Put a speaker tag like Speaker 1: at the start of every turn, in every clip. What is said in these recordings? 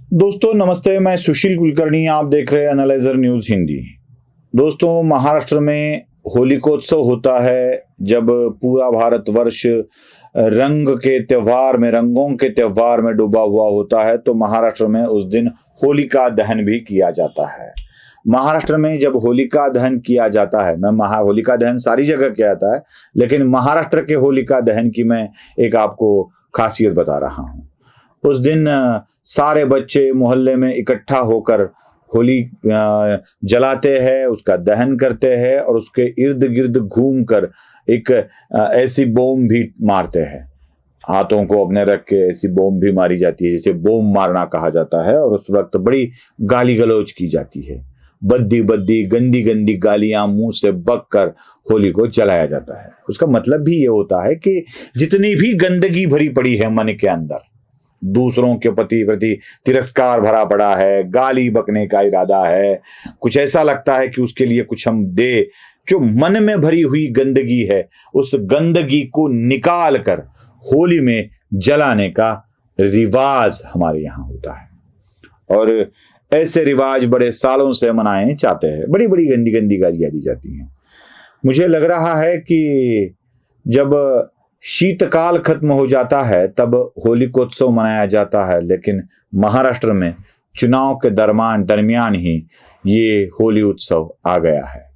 Speaker 1: दोस्तों नमस्ते, मैं सुशील कुलकर्णी। आप देख रहे हैं एनालाइजर न्यूज हिंदी। दोस्तों, महाराष्ट्र में होलिकोत्सव होता है। जब पूरा भारतवर्ष रंग के त्योहार में, रंगों के त्योहार में डूबा हुआ होता है, तो महाराष्ट्र में उस दिन होलिका दहन भी किया जाता है। महाराष्ट्र में जब होलिका दहन किया जाता है, होलिका दहन सारी जगह किया जाता है, लेकिन महाराष्ट्र के होलिका दहन की मैं एक आपको खासियत बता रहा हूँ। उस दिन सारे बच्चे मोहल्ले में इकट्ठा होकर होली जलाते हैं, उसका दहन करते हैं और उसके इर्द गिर्द घूमकर एक ऐसी बॉम्ब भी मारते हैं। हाथों को अपने रख के ऐसी बॉम्ब भी मारी जाती है जिसे बॉम्ब मारना कहा जाता है, और उस वक्त बड़ी गाली गलौज की जाती है। बद्दी बद्दी गंदी गंदी गालियां मुंह से बक कर होली को जलाया जाता है। उसका मतलब भी ये होता है कि जितनी भी गंदगी भरी पड़ी है मन के अंदर, दूसरों के प्रति तिरस्कार भरा पड़ा है, गाली बकने का इरादा है, कुछ ऐसा लगता है कि उसके लिए कुछ हम दे, जो मन में भरी हुई गंदगी है, उस गंदगी को निकाल कर होली में जलाने का रिवाज हमारे यहाँ होता है। और ऐसे रिवाज बड़े सालों से मनाए जाते हैं। बड़ी बड़ी गंदी गंदी गालियां दी जाती हैं। मुझे लग रहा है कि जब शीतकाल खत्म हो जाता है तब होलिकोत्सव मनाया जाता है, लेकिन महाराष्ट्र में चुनाव के दरमियान ही ये होली उत्सव आ गया है।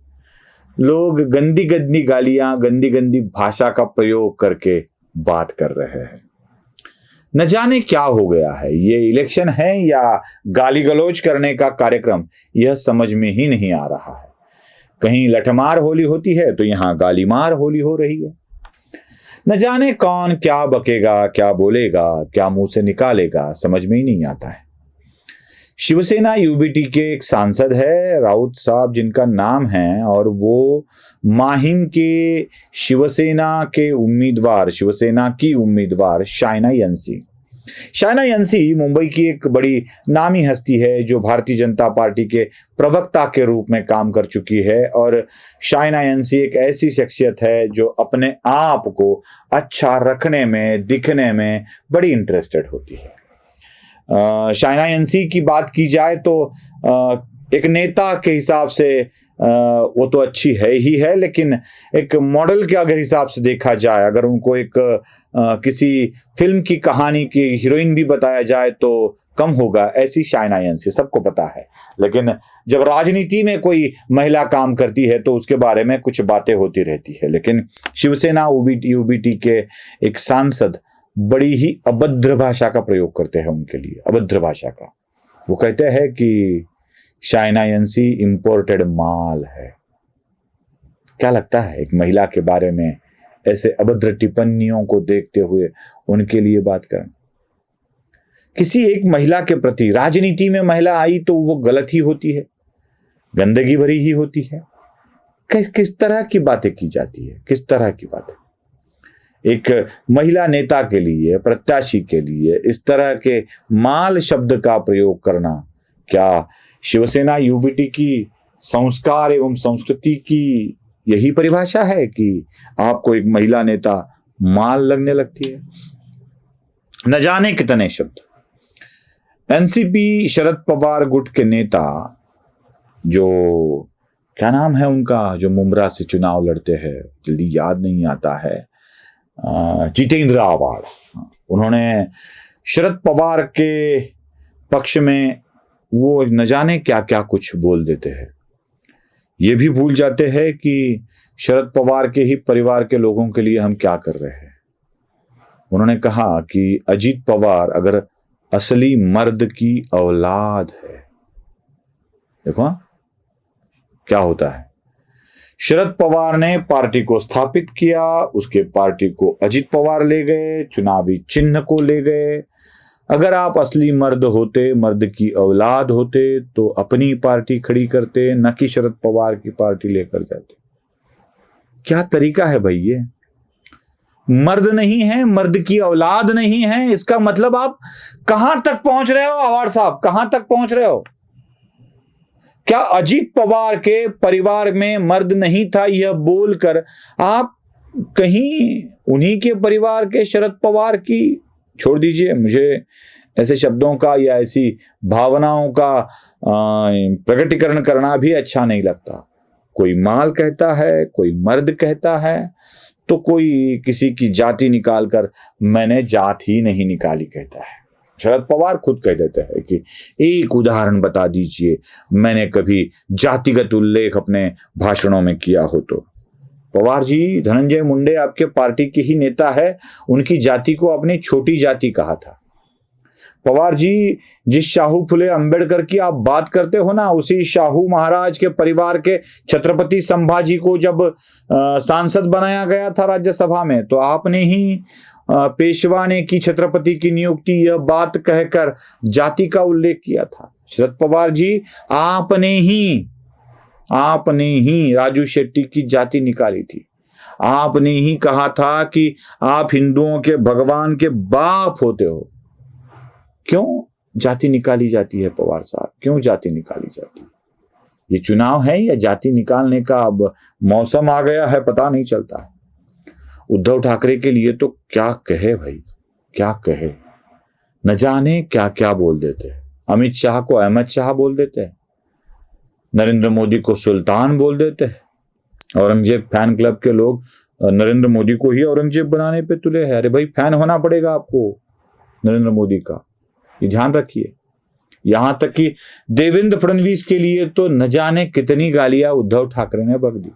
Speaker 1: लोग गंदी गंदी गालियां, गंदी गंदी भाषा का प्रयोग करके बात कर रहे हैं। न जाने क्या हो गया है, ये इलेक्शन है या गाली गलौज करने का कार्यक्रम, यह समझ में ही नहीं आ रहा है। कहीं लठमार होली होती है तो यहाँ गालीमार होली हो रही है। न जाने कौन क्या बकेगा, क्या बोलेगा, क्या मुंह से निकालेगा, समझ में ही नहीं आता है। शिवसेना यूबीटी के एक सांसद है राउत साहब जिनका नाम है, और वो माहिम के शिवसेना की उम्मीदवार शाइना यंसी मुंबई की एक बड़ी नामी हस्ती है, जो भारतीय जनता पार्टी के प्रवक्ता के रूप में काम कर चुकी है। और शाइना यंसी एक ऐसी शख्सियत है जो अपने आप को अच्छा रखने में, दिखने में बड़ी इंटरेस्टेड होती है। शाइना यंसी की बात की जाए तो एक नेता के हिसाब से वो तो अच्छी है ही है, लेकिन एक मॉडल के अगर हिसाब से देखा जाए, अगर उनको एक किसी फिल्म की कहानी की हीरोइन भी बताया जाए तो कम होगा, ऐसी शाइना यंसी सबको पता है। लेकिन जब राजनीति में कोई महिला काम करती है तो उसके बारे में कुछ बातें होती रहती है। लेकिन शिवसेना यूबीटी के एक सांसद बड़ी ही अभद्र भाषा का प्रयोग करते हैं उनके लिए, अभद्र भाषा का। वो कहते हैं कि शाइना यंसी इंपोर्टेड माल है। क्या लगता है एक महिला के बारे में ऐसे अभद्र टिप्पणियों को देखते हुए उनके लिए बात करना? किसी एक महिला के प्रति, राजनीति में महिला आई तो वो गलत ही होती है, गंदगी भरी ही होती है। किस तरह की बातें की जाती है, किस तरह की बातें? एक महिला नेता के लिए, प्रत्याशी के लिए इस तरह के माल शब्द का प्रयोग करना, क्या शिवसेना यूबीटी की संस्कार एवं संस्कृति की यही परिभाषा है कि आपको एक महिला नेता माल लगने लगती है? न जाने कितने शब्द। एनसीपी शरद पवार गुट के नेता, जो क्या नाम है उनका, जो मुंब्रा से चुनाव लड़ते हैं, जल्दी याद नहीं आता है, जितेंद्र आव्हाड, उन्होंने शरद पवार के पक्ष में वो न जाने क्या क्या कुछ बोल देते हैं। ये भी भूल जाते हैं कि शरद पवार के ही परिवार के लोगों के लिए हम क्या कर रहे हैं। उन्होंने कहा कि अजीत पवार अगर असली मर्द की औलाद है, देखो क्या होता है। शरद पवार ने पार्टी को स्थापित किया, उसके पार्टी को अजीत पवार ले गए, चुनावी चिन्ह को ले गए। अगर आप असली मर्द होते, मर्द की औलाद होते, तो अपनी पार्टी खड़ी करते, न कि शरद पवार की पार्टी लेकर जाते। क्या तरीका है भाई ये? मर्द नहीं है, मर्द की औलाद नहीं है, इसका मतलब आप कहां तक पहुंच रहे हो आव्हाड साहब, कहां तक पहुंच रहे हो? क्या अजीत पवार के परिवार में मर्द नहीं था, यह बोलकर आप कहीं उन्हीं के परिवार के शरद पवार की, छोड़ दीजिए, मुझे ऐसे शब्दों का या ऐसी भावनाओं का प्रकटीकरण करना भी अच्छा नहीं लगता। कोई माल कहता है, कोई मर्द कहता है, तो कोई किसी की जाति निकालकर मैंने जात ही नहीं निकाली कहता है। शरद पवार खुद कह देते हैं कि एक उदाहरण बता दीजिए मैंने कभी जातिगत उल्लेख अपने भाषणों में किया हो तो। पवार जी, धनंजय मुंडे आपके पार्टी के ही नेता है, उनकी जाति को अपनी छोटी जाति कहा था। पवार जी, जिस शाहू फुले अंबेडकर की आप बात करते हो ना, उसी शाहू महाराज के परिवार के छत्रपति संभाजी को जब सांसद बनाया गया था राज्यसभा में, तो आपने ही पेशवा ने की छत्रपति की नियुक्ति, यह बात कहकर जाति का उल्लेख किया था। शरद पवार जी, आपने ही राजू शेट्टी की जाति निकाली थी। आपने ही कहा था कि आप हिंदुओं के भगवान के बाप होते हो। क्यों जाति निकाली जाती है पवार साहब, क्यों जाति निकाली जाती है? ये चुनाव है या जाति निकालने का अब मौसम आ गया है, पता नहीं चलता है। उद्धव ठाकरे के लिए तो क्या कहे भाई, क्या कहे, न जाने क्या क्या बोल देते हैं। अमित शाह को अहमद शाह बोल देते हैं, नरेंद्र मोदी को सुल्तान बोल देते हैं। औरंगजेब फैन क्लब के लोग नरेंद्र मोदी को ही औरंगजेब बनाने पे तुले हैं। अरे भाई, फैन होना पड़ेगा आपको नरेंद्र मोदी का, ये ध्यान रखिए। यहां तक कि देवेंद्र फडणवीस के लिए तो न जाने कितनी गालियां उद्धव ठाकरे ने बक दी।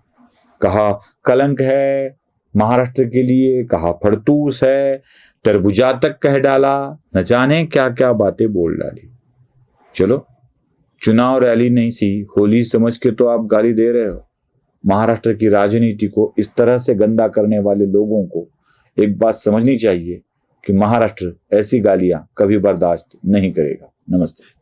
Speaker 1: कहा कलंक है महाराष्ट्र के लिए, कहा फड़तूस है, तरबुजा तक कह डाला, न जाने क्या क्या बातें बोल डाली। चलो, चुनाव रैली नहीं सी, होली समझ के तो आप गाली दे रहे हो। महाराष्ट्र की राजनीति को इस तरह से गंदा करने वाले लोगों को एक बात समझनी चाहिए कि महाराष्ट्र ऐसी गालियां कभी बर्दाश्त नहीं करेगा। नमस्ते।